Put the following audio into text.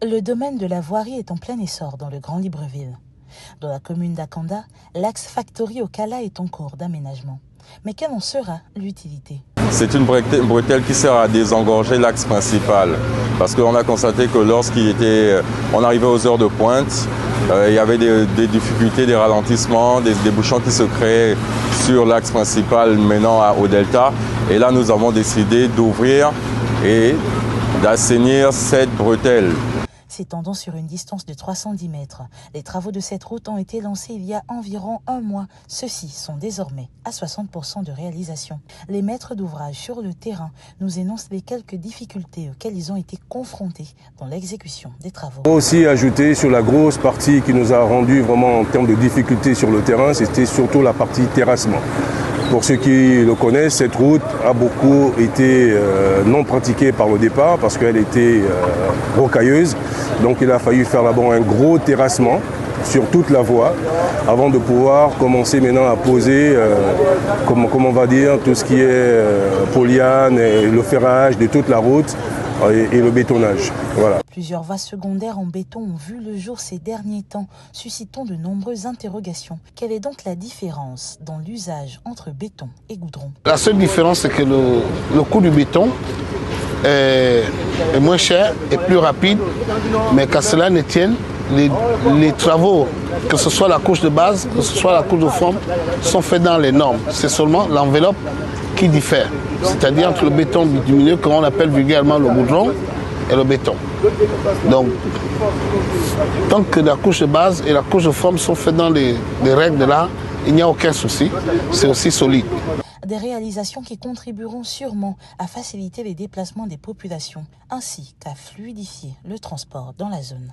Le domaine de la voirie est en plein essor dans le Grand Libreville. Dans la commune d'Akanda, l'axe Factory au Cala est en cours d'aménagement. Mais quelle en sera l'utilité? C'est une bretelle qui sert à désengorger l'axe principal. Parce qu'on a constaté que on arrivait aux heures de pointe, il y avait des difficultés, des ralentissements, des bouchons qui se créaient sur l'axe principal menant au delta. Et là, nous avons décidé d'ouvrir et d'assainir cette bretelle. S'étendant sur une distance de 310 mètres, les travaux de cette route ont été lancés il y a environ un mois. Ceux-ci sont désormais à 60% de réalisation. Les maîtres d'ouvrage sur le terrain nous énoncent les quelques difficultés auxquelles ils ont été confrontés dans l'exécution des travaux. Il faut aussi ajouter sur la grosse partie qui nous a rendu vraiment en termes de difficultés sur le terrain, c'était surtout la partie terrassement. Pour ceux qui le connaissent, cette route a beaucoup été non pratiquée par le départ parce qu'elle était rocailleuse. Donc il a fallu faire d'abord un gros terrassement sur toute la voie avant de pouvoir commencer maintenant à poser, comment on va dire, tout ce qui est polyane et le ferrage de toute la route et le bétonnage. Voilà. Plusieurs vases secondaires en béton ont vu le jour ces derniers temps, suscitant de nombreuses interrogations. Quelle est donc la différence dans l'usage entre béton et goudron? La seule différence, c'est que le coût du béton est moins cher et plus rapide, mais qu'à cela ne tienne, les travaux, que ce soit la couche de base, que ce soit la couche de forme, sont faits dans les normes. C'est seulement l'enveloppe qui diffère, c'est-à-dire entre le béton bitumineux, qu'on appelle vulgairement le goudron, et le béton. Donc, tant que la couche de base et la couche de forme sont faites dans les règles de l'art, il n'y a aucun souci, c'est aussi solide. Des réalisations qui contribueront sûrement à faciliter les déplacements des populations, ainsi qu'à fluidifier le transport dans la zone.